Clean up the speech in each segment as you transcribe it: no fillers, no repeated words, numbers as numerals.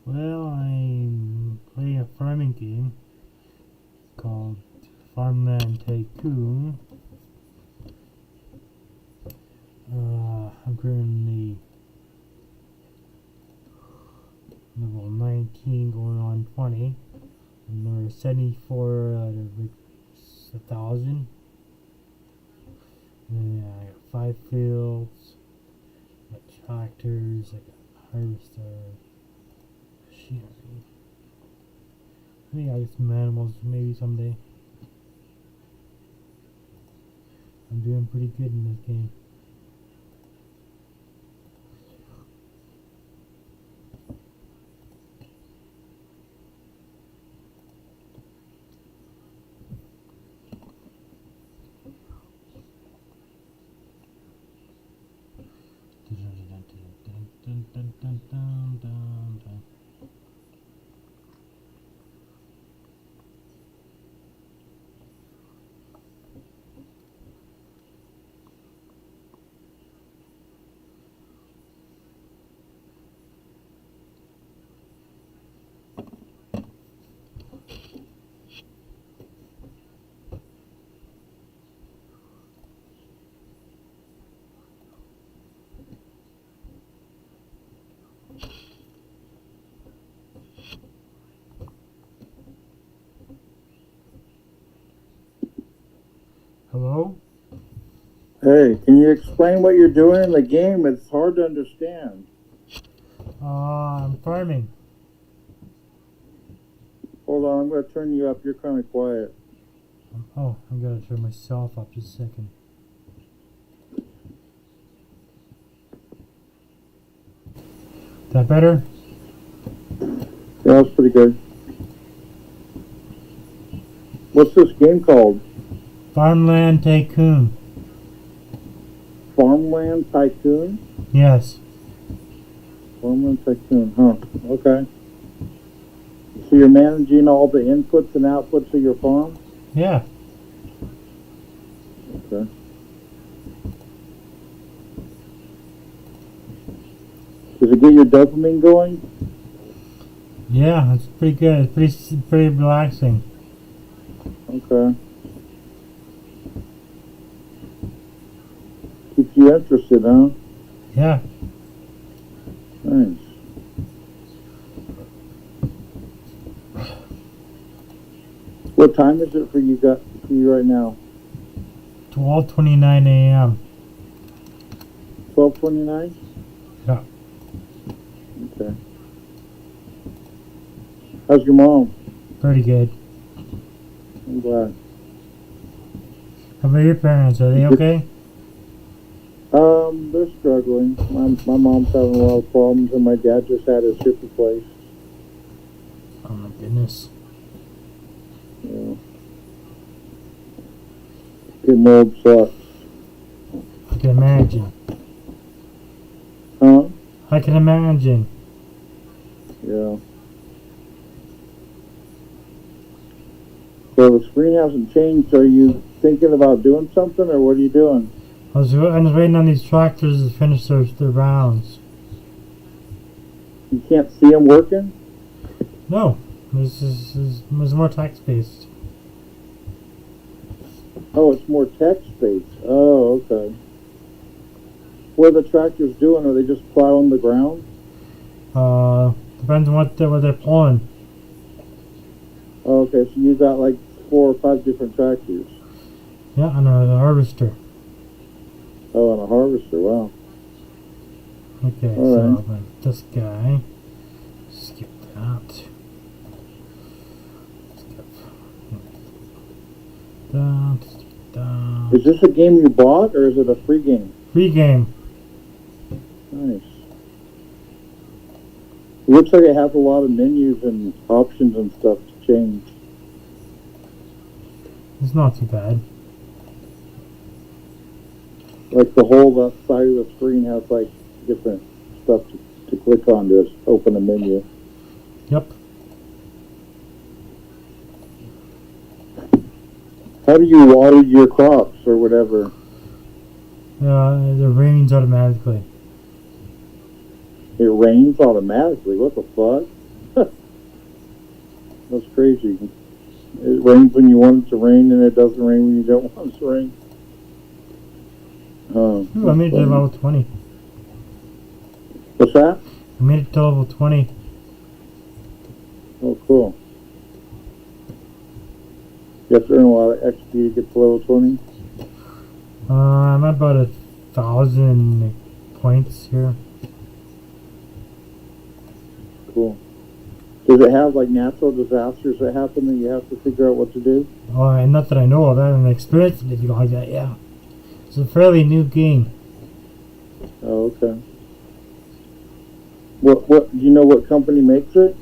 Well, I'm playing a farming game called Farmland Tycoon. I'm currently level 19 going on 20. And there are 74 out of 1,000. And I got 5 fields, I got tractors, I got harvester, machinery. I think I'll get some animals maybe someday. I'm doing pretty good in this game. Hello? Hey, can you explain what you're doing in the game? It's hard to understand. I'm farming. Hold on, I'm going to turn you up. You're kind of quiet. Oh, I'm gonna turn myself up just a second. Is that better? Yeah, that's pretty good. What's this game called? Farmland Tycoon. Farmland Tycoon? Yes. Farmland Tycoon, huh? Okay. So you're managing all the inputs and outputs of your farm? Yeah. Okay. Does it get your dopamine going? Yeah, it's pretty good. It's pretty relaxing. Okay. Keeps you interested, huh? Yeah. Nice. What time is it for you right now? 12:29 a.m. 12:29. Yeah. Okay. How's your mom? Pretty good. I'm glad. How about your parents? Are they okay? They're struggling. My mom's having a lot of problems, and my dad just had his hip replaced. Oh my goodness. Yeah. Getting old sucks. I can imagine. Huh? I can imagine. Yeah. So the screen hasn't changed. Are you thinking about doing something, or what are you doing? I was waiting on these tractors to finish their rounds. You can't see them working? No, there's more text based. Oh, it's more text-based. Oh, okay. What are the tractors doing? Are they just plowing the ground? Depends on what they're pulling. Oh, okay, so you got like 4 or 5 different tractors. Yeah, and a harvester. Oh, and a harvester. Wow. Okay, All so right. like this guy. Skip that. Skip that. Skip that. Is this a game you bought, or is it a free game? Free game. Nice. It looks like it has a lot of menus and options and stuff to change. It's not too bad. Like the whole left side of the screen has like different stuff to click on to open a menu. Yep. How do you water your crops or whatever? It rains automatically. It rains automatically. What the fuck? That's crazy. It rains when you want it to rain, and it doesn't rain when you don't want it to rain. Oh, Ooh, I made it to level 20. what's that? I made it to level 20. Oh, cool. You have to earn a lot of XP to get to level 20. I'm at about 1,000 points here. Cool. Does it have like natural disasters that happen that you have to figure out what to do? Oh, and not that I know of. I haven't experienced anything like that, yeah. It's a fairly new game. Oh, okay. What do you know what company makes it?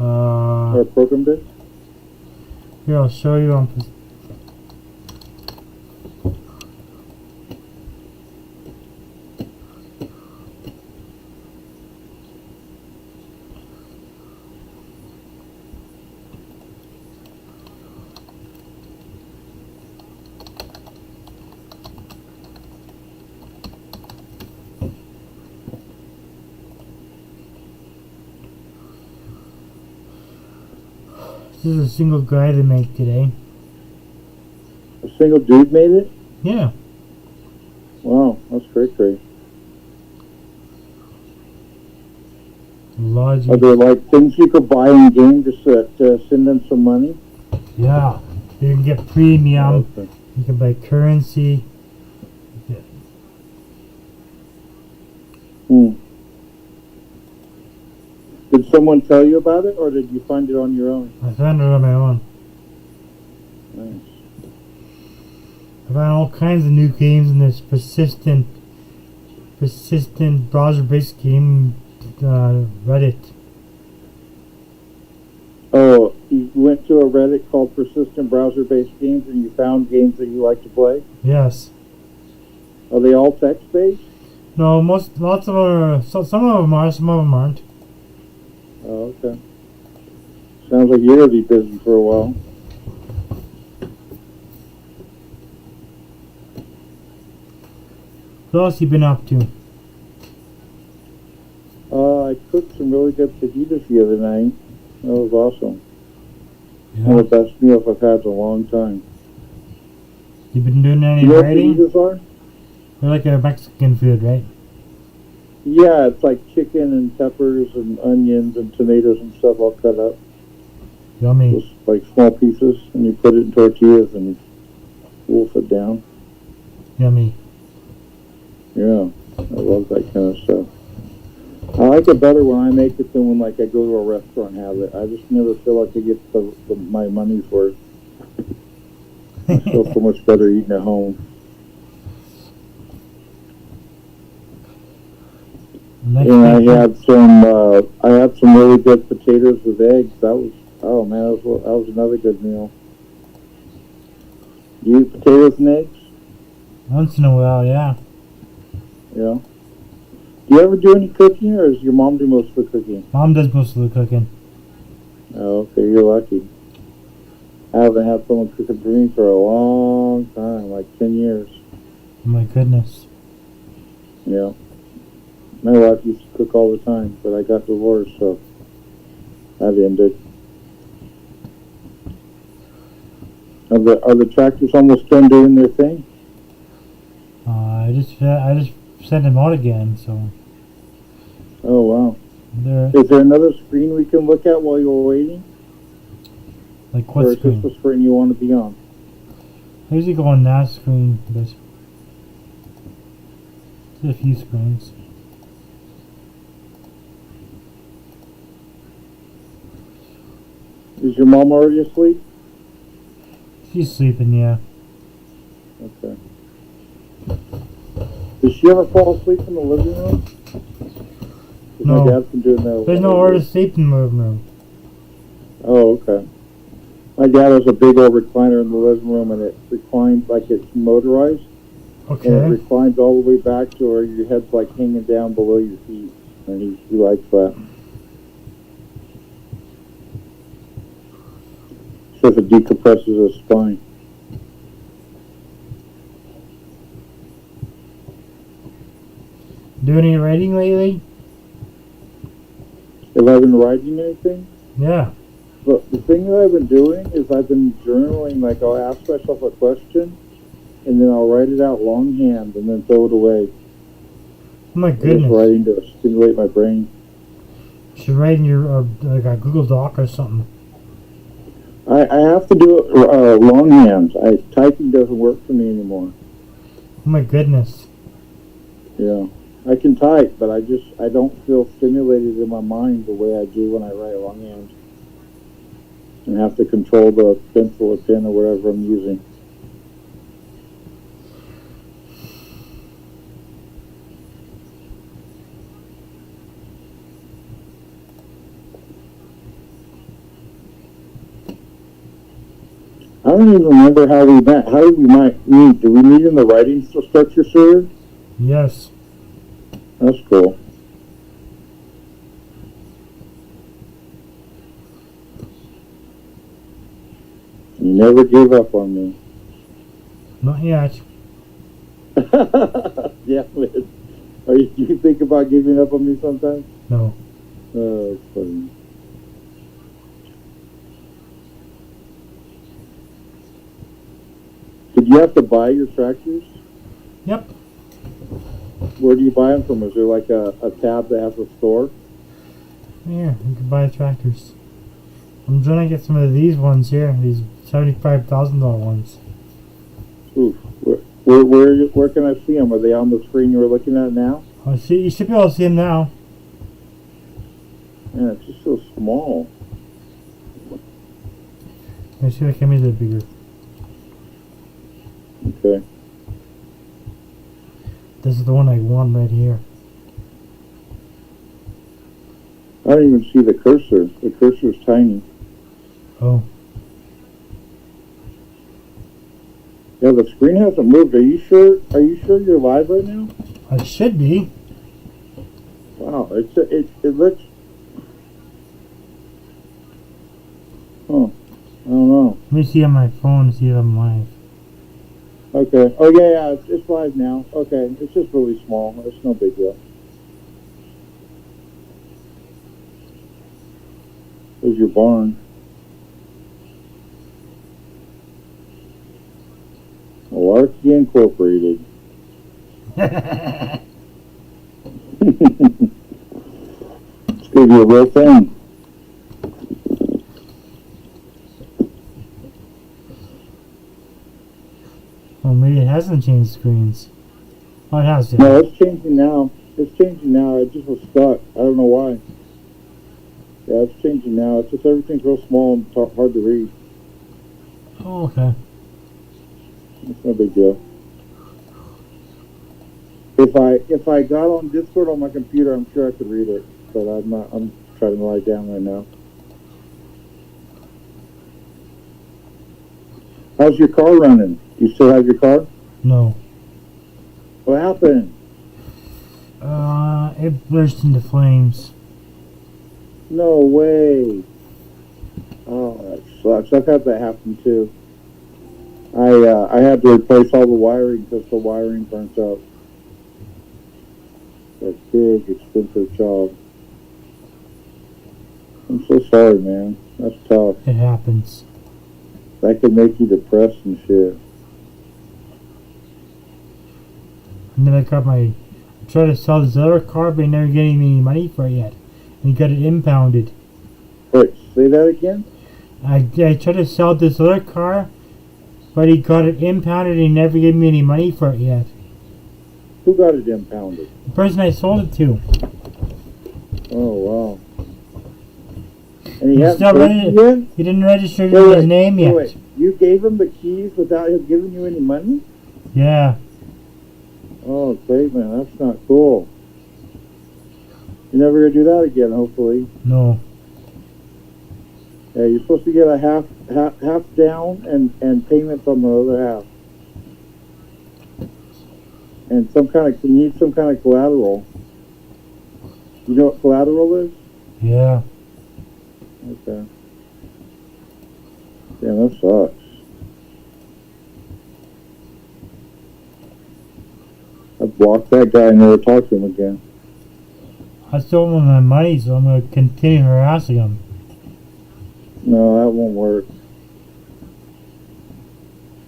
Or programmed it? Here, I'll show you on. This is a single guy they make today. A single dude made it? Yeah. Wow, that's great. Logic. Are there like things you could buy in game just to send them some money? Yeah. You can get premium. Okay. You can buy currency. Yeah. Did someone tell you about it, or did you find it on your own? I found it on my own. Nice. I found all kinds of new games in this persistent browser-based game Reddit. Oh, you went to a Reddit called Persistent Browser-Based Games, and you found games that you like to play? Yes. Are they all text-based? No, lots of them are. Some of them are, some of them aren't. Oh, okay. Sounds like you're going to be busy for a while. What else you been up to? I cooked some really good fajitas the other night. That was awesome. Yeah. One of the best meals I've had in a long time. You been doing any You know what writing? fajitas are? They're like a Mexican food, right? Yeah, it's like chicken and peppers and onions and tomatoes and stuff all cut up. Yummy. Just like small pieces, and you put it in tortillas and wolf it down. Yummy. Yeah, I love that kind of stuff. I like it better when I make it than when like I go to a restaurant and have it. I just never feel like I get my money's worth. I feel so much better eating at home. Next And week, I had some really good potatoes with eggs. That was, oh man, that was another good meal. You eat potatoes and eggs? once in a while, yeah. Yeah. Do you ever do any cooking, or does your mom do most of the cooking? Mom does most of the cooking. Oh, okay, you're lucky. I haven't had someone cooking for me for a long time, like 10 years. Oh my goodness. Yeah. My wife used to cook all the time, but I got divorced, so that ended. Are the tractors almost done doing their thing? I just sent him out again, so Oh, wow. they're Is there another screen we can look at while you're waiting? like Or what is this screen? the screen you want to be on? I usually go on that screen. There's a few screens. Is your mom already asleep? She's sleeping, yeah. Okay. Does she ever fall asleep in the living room? 'Cause No. My dad's been doing that. There's nowhere to sleep in the living room. Oh, okay. My dad has a big old recliner in the living room, and it reclines like it's motorized, and it Okay. reclines all the way back to where your head's like hanging down below your feet, and he likes that. Says it decompresses his spine. Do any writing lately? Have I been writing anything? Yeah. But the thing that I've been doing is I've been journaling. Like I'll ask myself a question, and then I'll write it out longhand, and then throw it away. Oh my I'm just goodness. writing to stimulate my brain. You should write in your like a Google Doc or something. I have to do it longhand. Typing doesn't work for me anymore. Oh my goodness. Yeah, I can type, but I don't feel stimulated in my mind the way I do when I write longhand, and have to control the pencil or pen or whatever I'm using. I don't even remember how we met. How did we meet? Did we meet in the writing structure series? Yes. That's cool. You never gave up on me. Not yet. Yeah, man. Do you think about giving up on me sometimes? No. Oh, it's funny. Did you have to buy your tractors? Yep. Where do you buy them from? Is there like a tab that has a store? Yeah, you can buy tractors. I'm trying to get some of these ones here. These $75,000 ones. Oof. Where can I see them? Are they on the screen you were looking at now? Oh, see, you should be able to see them now. Man, it's just so small. I see if I can make it bigger. Okay. This is the one I want right here. I don't even see the cursor. The cursor's tiny. Oh. Yeah, the screen hasn't moved. Are you sure? Are you sure you're live right now? I should be. Wow, it looks. Oh, I don't know. Let me see on my phone to see if I'm live. Okay. Oh yeah, it's live now. Okay, it's just really small. It's no big deal. There's your barn. Larky Incorporated. It's gonna be a real thing. Well, maybe it hasn't changed screens. Oh, it has, yeah. No, it's changing now. It's changing now. It just was stuck. I don't know why. Yeah, it's changing now. It's just everything's real small and hard to read. Oh, okay. It's no big deal. If I got on Discord on my computer, I'm sure I could read it, but I'm not. I'm trying to lie down right now. How's your car running? Do you still have your car? No. What happened? It burst into flames. No way. Oh, that sucks. I've had that happen too. I had to replace all the wiring because the wiring burnt out. That big, expensive job. I'm so sorry, man. That's tough. It happens. That could make you depressed and shit. And then I tried to sell this other car, but he never getting me any money for it yet. And he got it impounded. Wait, say that again? I tried to sell this other car, but he got it impounded and he never gave me any money for it yet. Who got it impounded? The person I sold it to. Oh, wow. And he He hasn't still paid ready- you yet? He didn't register Wait, his name yet. Wait, you gave him the keys without him giving you any money? Yeah. Oh, great, man. That's not cool. You're never going to do that again, hopefully. No. Yeah, you're supposed to get a half down and payments on the other half. And you need some kind of collateral. You know what collateral is? Yeah. Okay. Damn, that sucks. I blocked that guy and never talked to him again. I stole him my money, so I'm going to continue harassing him. No, that won't work.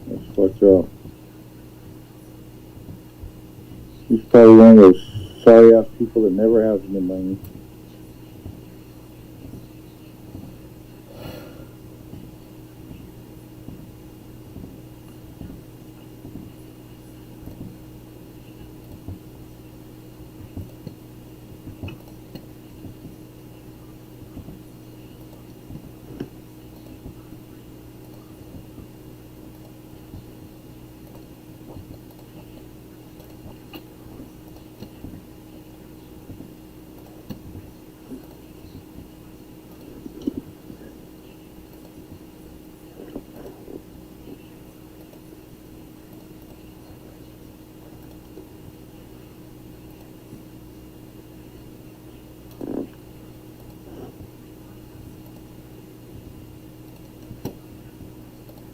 That's fucked up. He's probably one of those sorry ass people that never has any money.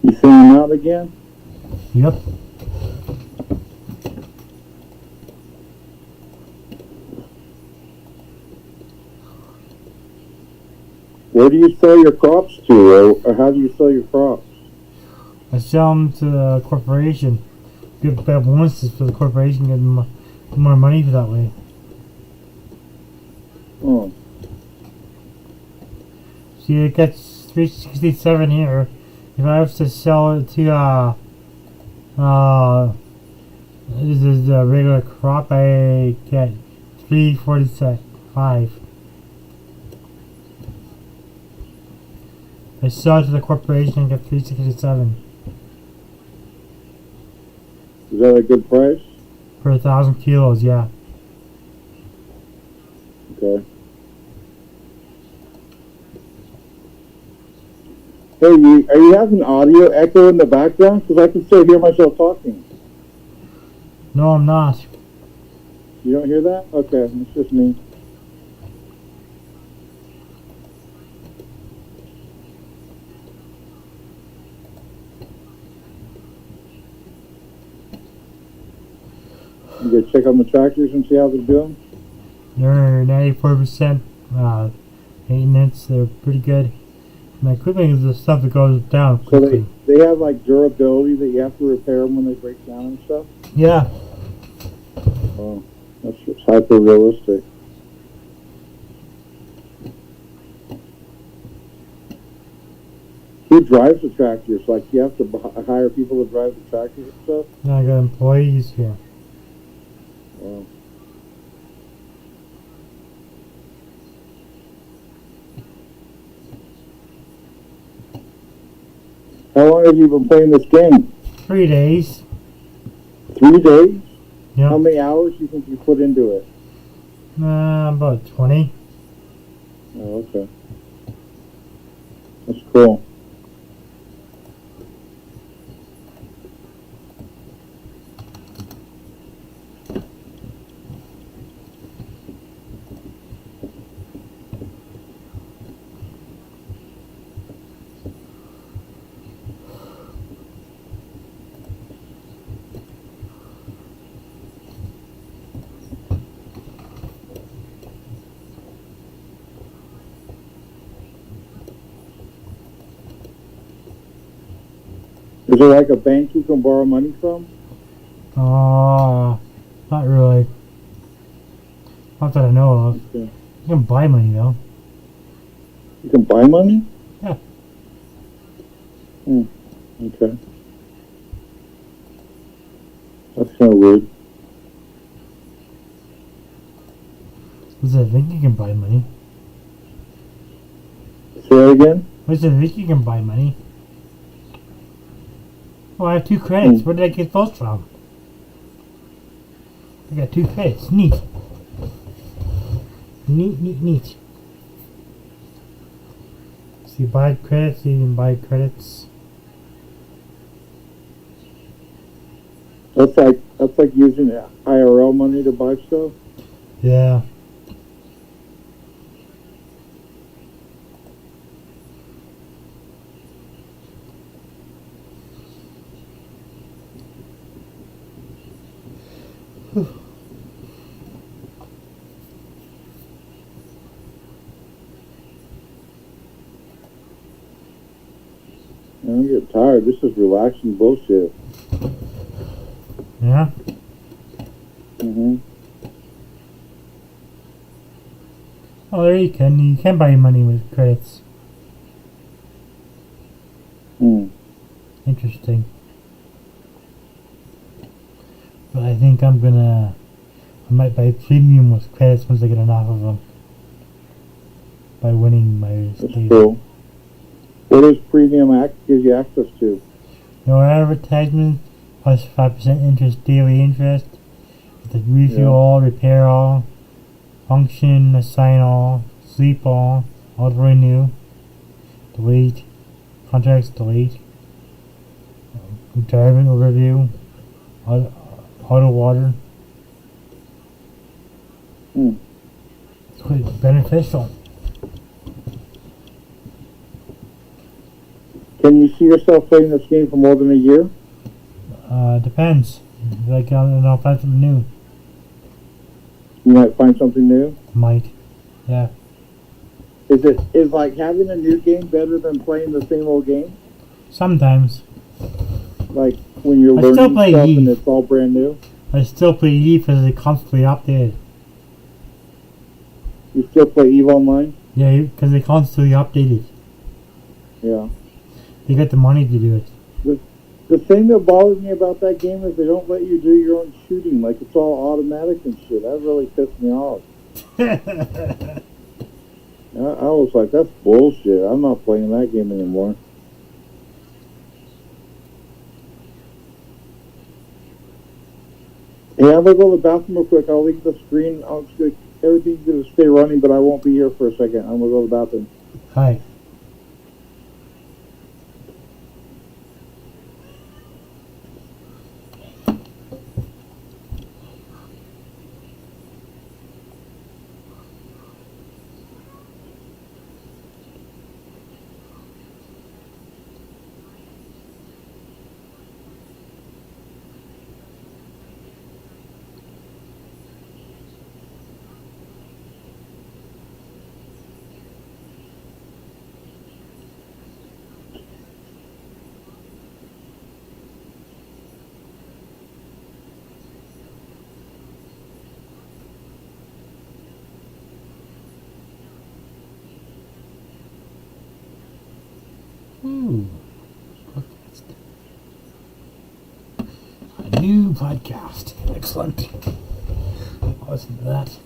You sending him out again? Yep. Where do you sell your crops to, or how do you sell your crops? I sell them to the corporation. Give better bonuses for the corporation, get them more money for that way. Oh, See, it gets 367 here. If I was to sell it to this is a regular crop, I get 345. I sell it to the corporation and get 367 is that a good price? for 1,000 kilos. Yeah. Okay. Hey, are you having audio echo in the background? Because I can still hear myself talking. No, I'm not. You don't hear that? Okay, it's just me. You go check on the tractors and see how they're doing? They're 94% maintenance. They're pretty good. My equipment is the stuff that goes down So quickly. they have like durability that you have to repair them when they break down and stuff? Yeah. Oh. That's just hyper realistic. Who drives the tractors? Like, you have to hire people to drive the tractors and stuff? Now I got employees here. Wow. How long have you been playing this game? 3 days. 3 days? Yep. How many hours do you think you put into it? About 20. Oh, okay. That's cool. Is there like a bank you can borrow money from? Not really. Not that I know of. Okay. You can buy money though. You can buy money? Yeah. Okay. That's kind of weird. I think you can buy money. Say that again? I think you can buy money. Oh, I have 2 credits. Where did I get those from? I got 2 credits. Neat. Neat. So you buy credits, you can buy credits. That's like using IRL money to buy stuff? Yeah. I'm getting tired. This is relaxing bullshit. Yeah? Mm-hmm. Oh, there you can. You can buy money with credits. Interesting. But I think I might buy premium with credits once I get enough of them. By winning my That's state. cool. What does Premium Act give you access to? No advertisement, plus 5% interest, daily interest. It's like review all, repair all, function, assign all, sleep all, auto renew, delete, contracts delete, retirement overview, auto water. It's quite beneficial. Can you see yourself playing this game for more than a year? Depends. Like, I'll find something new. You might find something new? Might. Yeah. Is like having a new game better than playing the same old game? Sometimes. Like when you're I still learning play stuff Eve. and it's all brand new? I still play Eve because they constantly updated. You still play Eve Online? Yeah, because they constantly updated. Yeah. They got the money to do it. The thing that bothers me about that game is they don't let you do your own shooting. Like, it's all automatic and shit. That really pissed me off. I was like, that's bullshit. I'm not playing that game anymore. Hey, I'm going to go to the bathroom real quick. I'll leave the screen. Everything's going to stay running, but I won't be here for a second. I'm going to go to the bathroom. Hi. new podcast. Excellent. I'll listen to that.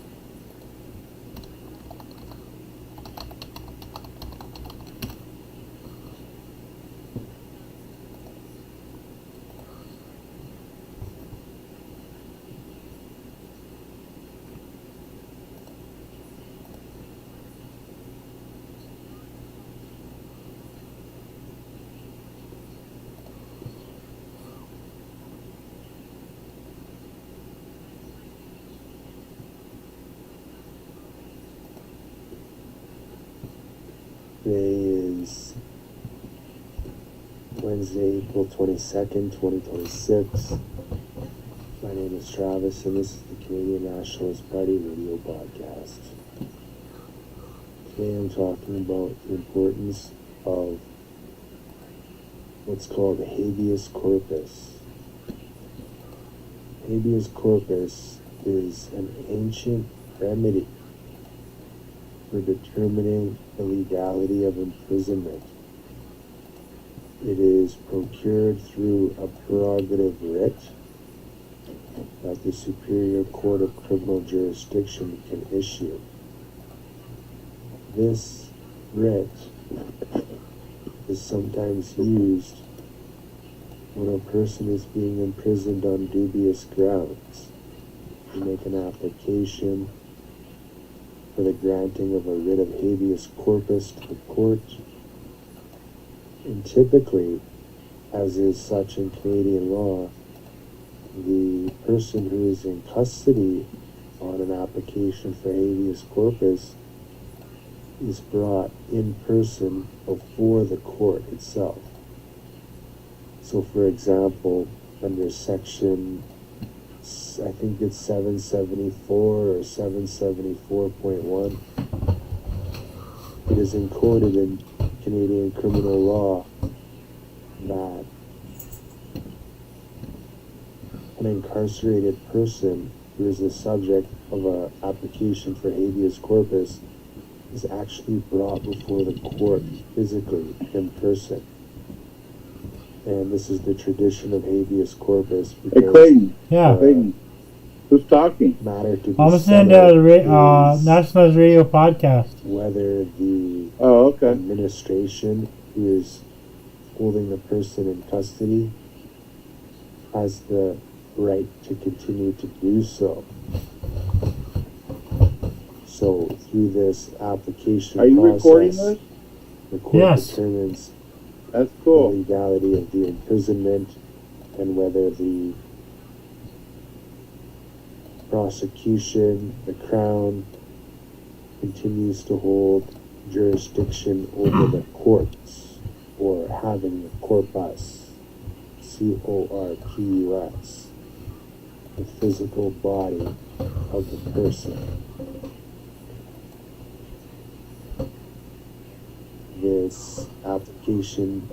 Today is Wednesday, April 22nd, 2026. My name is Travis, and this is the Canadian Nationalist Party radio podcast. Today I'm talking about the importance of what's called habeas corpus. Habeas corpus is an ancient remedy for determining the legality of imprisonment. It is procured through a prerogative writ that the Superior Court of Criminal Jurisdiction can issue. This writ is sometimes used when a person is being imprisoned on dubious grounds. You make an application for the granting of a writ of habeas corpus to the court. And typically, as is such in Canadian law, the person who is in custody on an application for habeas corpus is brought in person before the court itself. So, for example, under section, I think it's 774 or 774.1, it is encoded in Canadian criminal law that an incarcerated person who is the subject of an application for habeas corpus is actually brought before the court physically in person. And this is the tradition of habeas corpus. Hey, Clayton. Yeah. Clayton. Who's talking? Matter to be I'm listening to the Nationalist Radio podcast. whether the Oh, okay. administration who is holding the person in custody has the right to continue to do so. So through this application Are you process, recording this? the court Yes. determines That's the cool. legality of the imprisonment and whether the prosecution, the Crown, continues to hold jurisdiction over the courts, or having the corpus, C-O-R-P-U-S, the physical body of the person. This application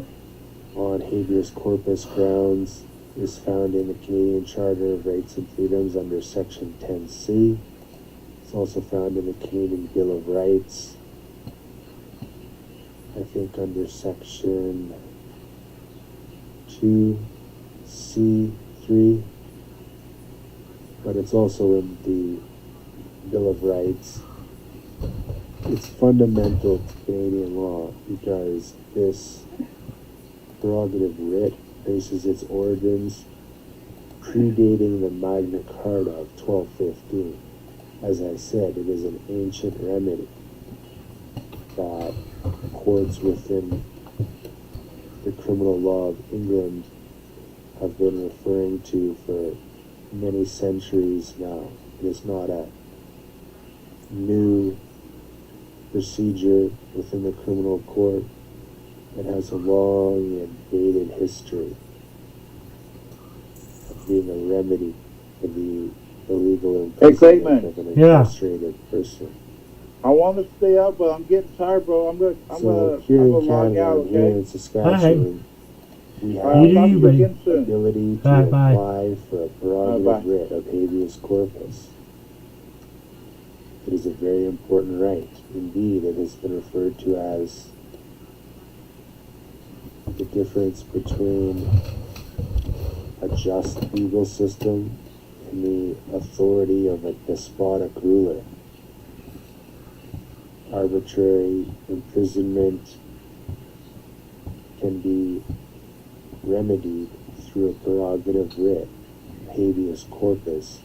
on habeas corpus grounds is found in the Canadian Charter of Rights and Freedoms under Section 10C. It's also found in the Canadian Bill of Rights, I think under Section 2C3, but it's also in the Bill of Rights. It's fundamental to Canadian law because this prerogative writ traces its origins predating the Magna Carta of 1215. As I said, it is an ancient remedy that courts within the criminal law of England have been referring to for many centuries now. It is not a new procedure within the criminal court. It has a long and dated history of being a remedy for the illegal Clayton. imprisonment of an Yeah. incarcerated person. I want to stay up, but I'm getting tired, bro. I'm So gonna here in log Canada, out, and here okay? in Saskatchewan, we All have right, I'll talk to you buddy. again the soon. ability to Bye. apply for a prerogative Bye. writ of habeas corpus. It is a very important right. Indeed, it has been referred to as the difference between a just legal system and the authority of a despotic ruler. Arbitrary imprisonment can be remedied through a prerogative writ, habeas corpus,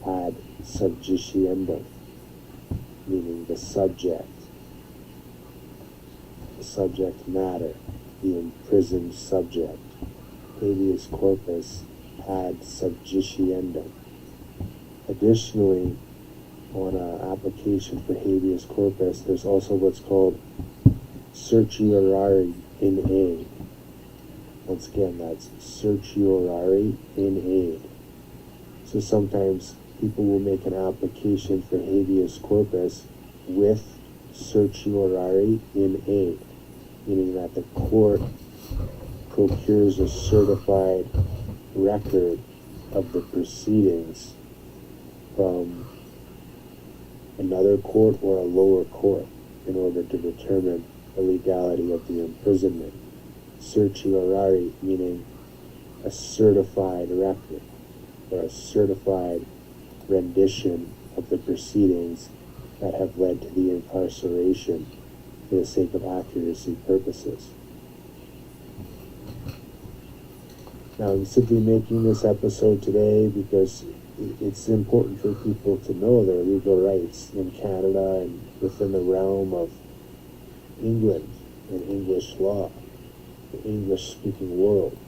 ad subjiciendum, meaning the subject matter, the imprisoned subject. Habeas corpus ad subjiciendum. Additionally, on an application for habeas corpus, there's also what's called certiorari in aid. Once again, that's certiorari in aid. So sometimes people will make an application for habeas corpus with certiorari in aid, meaning that the court procures a certified record of the proceedings from another court or a lower court in order to determine the legality of the imprisonment. Certiorari meaning a certified record or a certified rendition of the proceedings that have led to the incarceration for the sake of accuracy purposes. Now, I'm simply making this episode today because it's important for people to know their legal rights in Canada and within the realm of England and English law, the English-speaking world.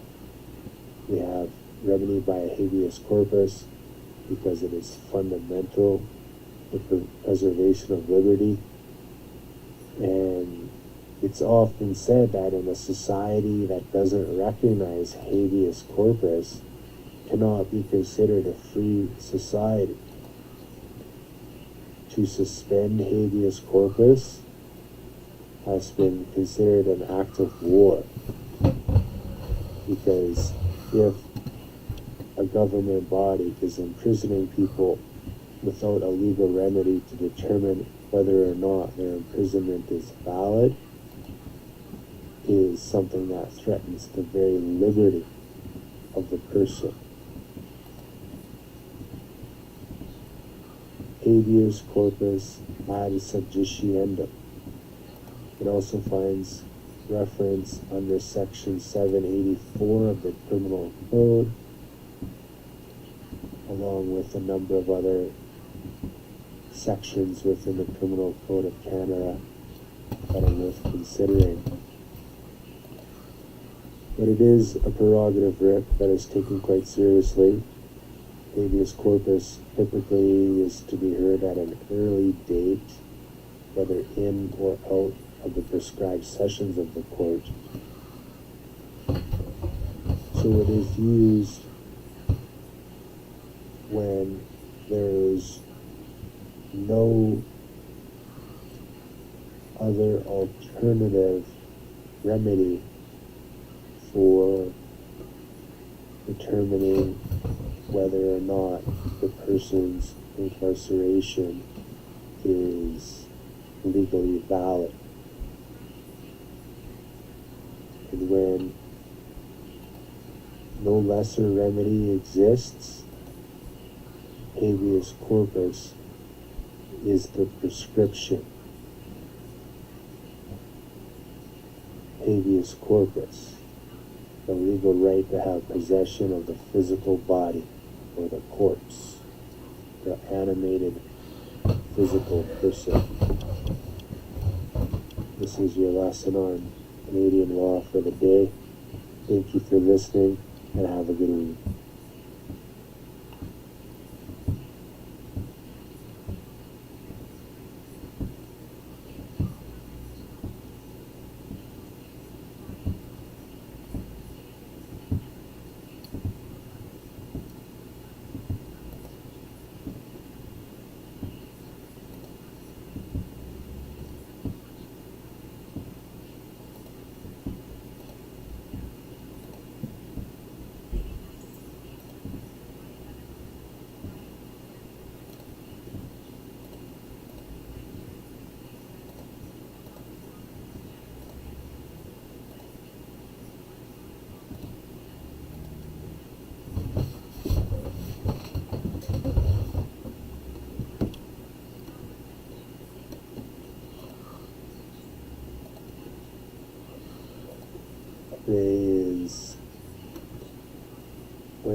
We have remedy by a habeas corpus because it is fundamental to the preservation of liberty. And it's often said that in a society that doesn't recognize habeas corpus cannot be considered a free society. To suspend habeas corpus has been considered an act of war, because if a government body is imprisoning people without a legal remedy to determine whether or not their imprisonment is valid, is something that threatens the very liberty of the person. Habeas corpus ad subjiciendum. It also finds reference under section 784 of the Criminal Code, along with a number of other sections within the Criminal Code of Canada that are worth considering. But it is a prerogative writ that is taken quite seriously. Habeas corpus typically is to be heard at an early date, whether in or out of the prescribed sessions of the court. So it is used when there is no other alternative remedy for determining whether or not the person's incarceration is legally valid. And when no lesser remedy exists, habeas corpus is the prescription. Habeas corpus, the legal right to have possession of the physical body or the corpse, the animated physical person. This is your lesson on Canadian law for the day. Thank you for listening, and have a good week.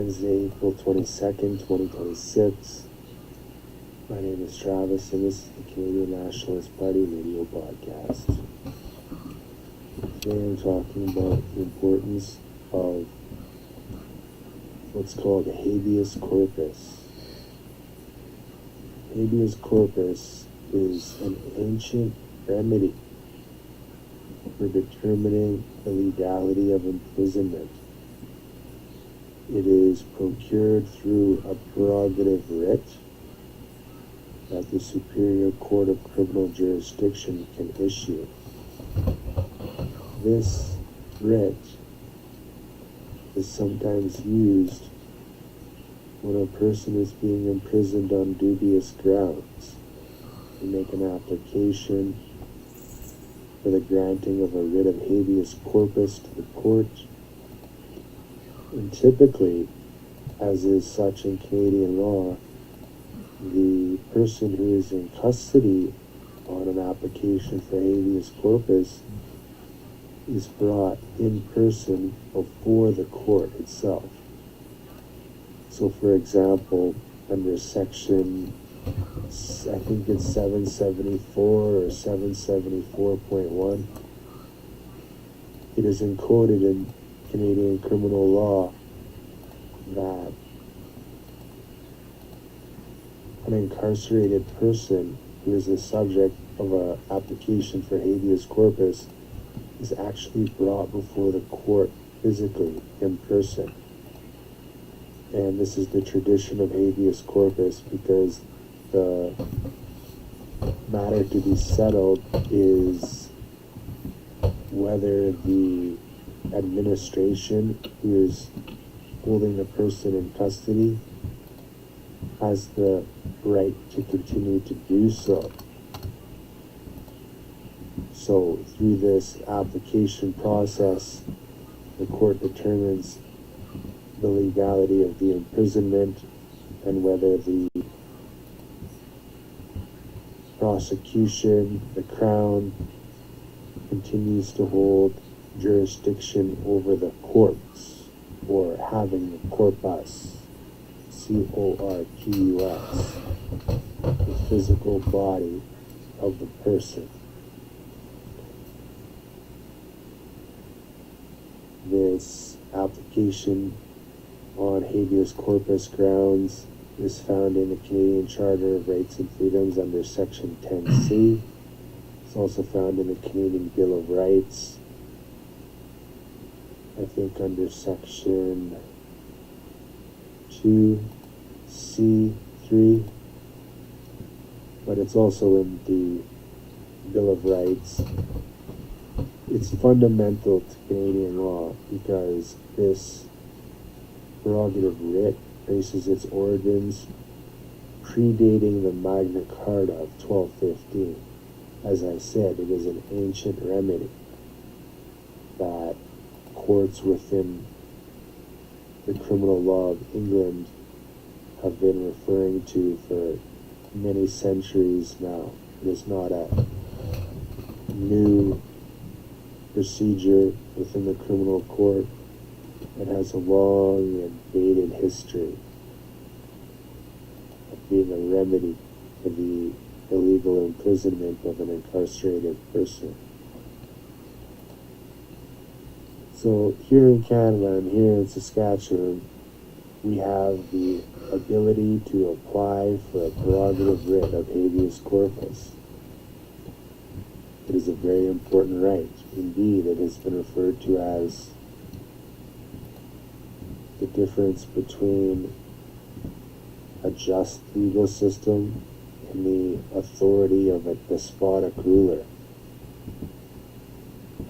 Wednesday, April 22nd, 2026. My name is Travis, and this is the Canadian Nationalist Party radio podcast. Today I'm talking about the importance of what's called habeas corpus. Habeas corpus is an ancient remedy for determining the legality of imprisonment. It is procured through a prerogative writ that the Superior Court of Criminal Jurisdiction can issue. This writ is sometimes used when a person is being imprisoned on dubious grounds. You make an application for the granting of a writ of habeas corpus to the court. And typically, as is such in Canadian law, the person who is in custody on an application for habeas corpus is brought in person before the court itself. So, for example, under section, I think it's 774 or 774.1, it is encoded in Canadian criminal law that an incarcerated person who is the subject of an application for habeas corpus is actually brought before the court physically in person. And this is the tradition of habeas corpus because the matter to be settled is whether the administration who is holding the person in custody has the right to continue to do so. So through this application process, the court determines the legality of the imprisonment and whether the prosecution, the Crown, continues to hold jurisdiction over the courts, or having the corpus, C-O-R-P-U-S, the physical body of the person. This application on habeas corpus grounds is found in the Canadian Charter of Rights and Freedoms under Section 10C. It's also found in the Canadian Bill of Rights, I think under Section 2C3, but it's also in the Bill of Rights. It's fundamental to Canadian law because this prerogative writ traces its origins predating the Magna Carta of 1215. As I said, it is an ancient remedy that courts within the criminal law of England have been referring to for many centuries now. It is not a new procedure within the criminal court. It has a long and dated history of being a remedy for the illegal imprisonment of an incarcerated person. So here in Canada and here in Saskatchewan, we have the ability to apply for a prerogative writ of habeas corpus. It is a very important right. Indeed, it has been referred to as the difference between a just legal system and the authority of a despotic ruler.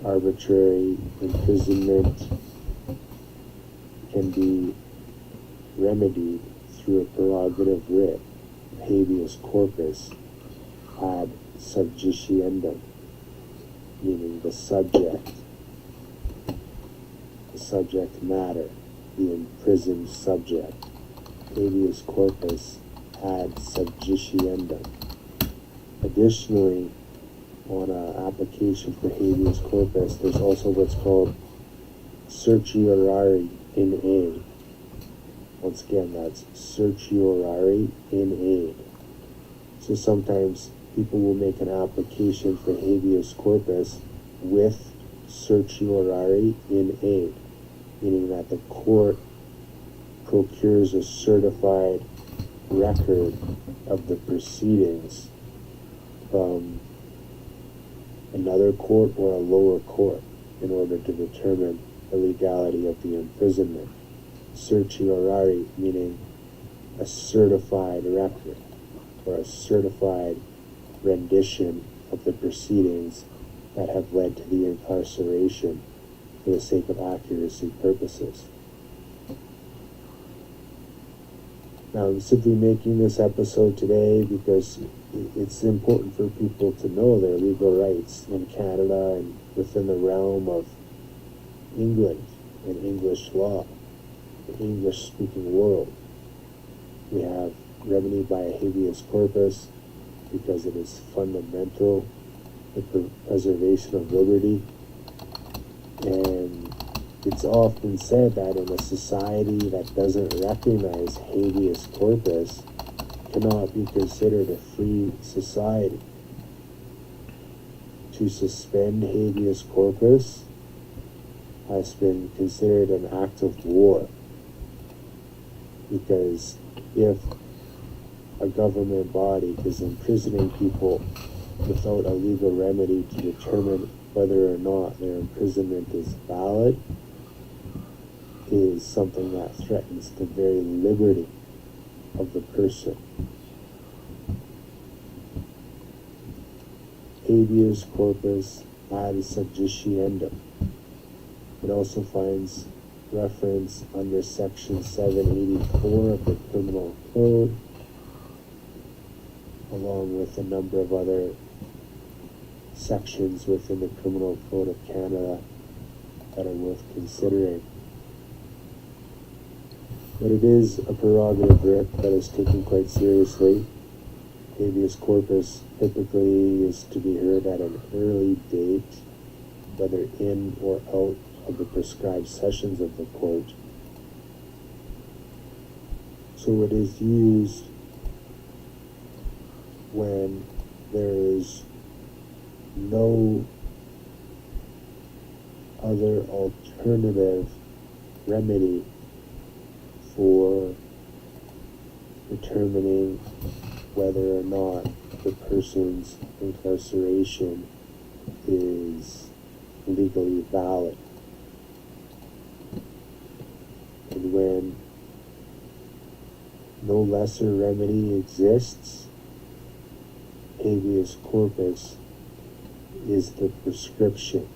Arbitrary imprisonment can be remedied through a prerogative writ, habeas corpus, ad subjiciendum, meaning the subject matter, the imprisoned subject, habeas corpus ad subjiciendum. Additionally, on an application for habeas corpus, there's also what's called certiorari in A, Once again, that's certiorari in aid. So sometimes people will make an application for habeas corpus with certiorari in aid, meaning that the court procures a certified record of the proceedings from another court or a lower court in order to determine the legality of the imprisonment. Certiorari meaning a certified record or a certified rendition of the proceedings that have led to the incarceration for the sake of accuracy purposes. Now, I'm simply making this episode today because it's important for people to know their legal rights in Canada and within the realm of England and English law, the English-speaking world. We have remedy by a habeas corpus because it is fundamental to the preservation of liberty. And it's often said that in a society that doesn't recognize habeas corpus cannot be considered a free society. To suspend habeas corpus has been considered an act of war, because if a government body is imprisoning people without a legal remedy to determine whether or not their imprisonment is valid, is something that threatens the very liberty of the person. Habeas corpus ad subjiciendum. It also finds reference under section 784 of the Criminal Code, along with a number of other sections within the Criminal Code of Canada that are worth considering. But it is a prerogative writ that is taken quite seriously. Habeas corpus typically is to be heard at an early date, whether in or out of the prescribed sessions of the court. So it is used when there is no other alternative remedy for determining whether or not the person's incarceration is legally valid. And when no lesser remedy exists, habeas corpus is the prescription.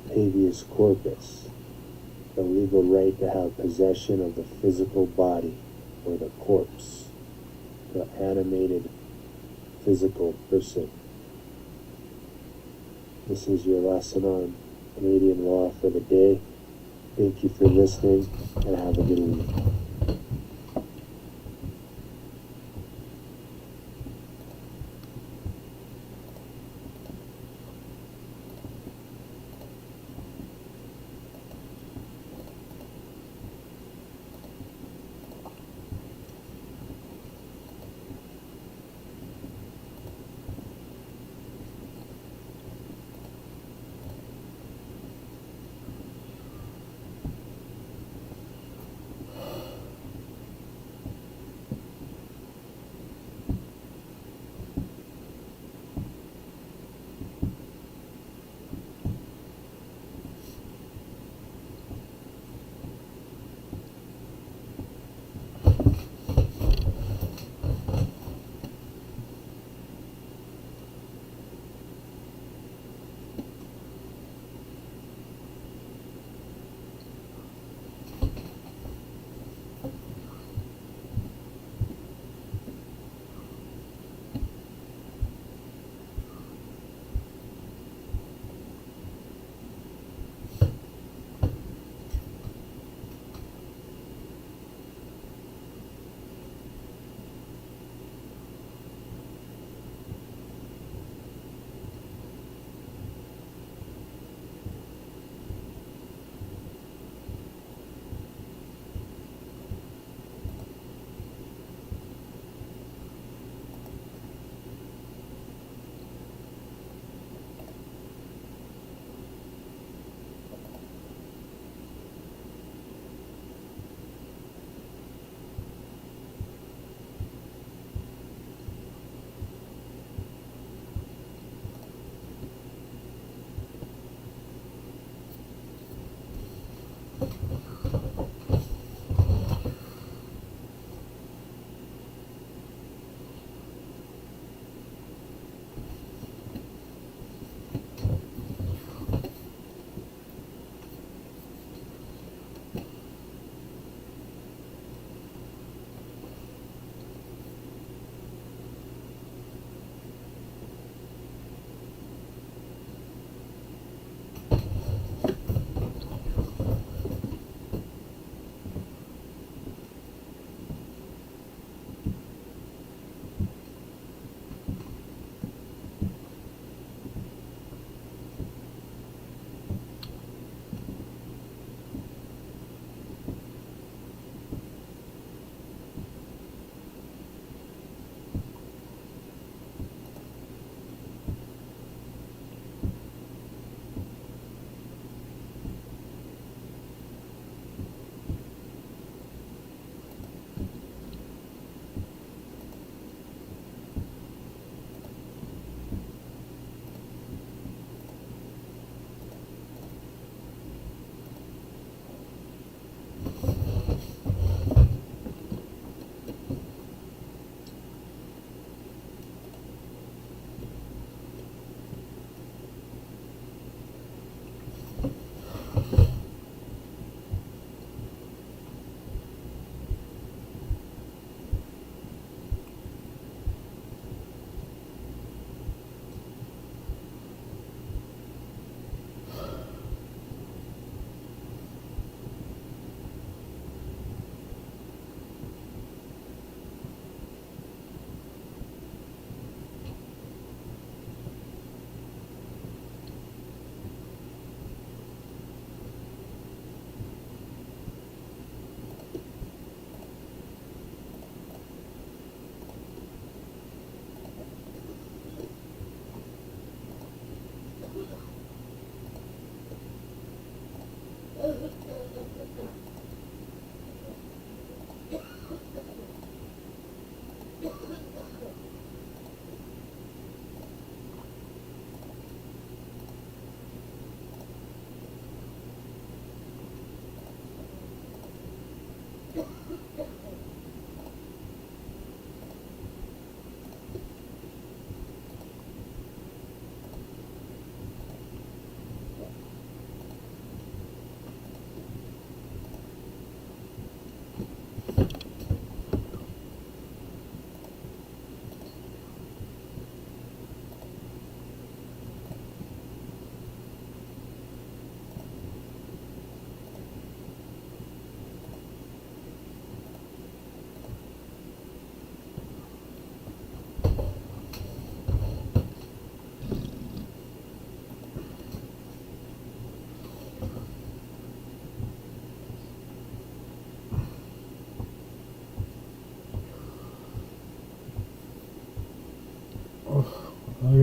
Habeas corpus, the legal right to have possession of the physical body or the corpse, the animated physical person. This is your lesson on Canadian law for the day. Thank you for listening, and have a good week.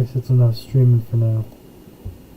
guess it's enough streaming for now.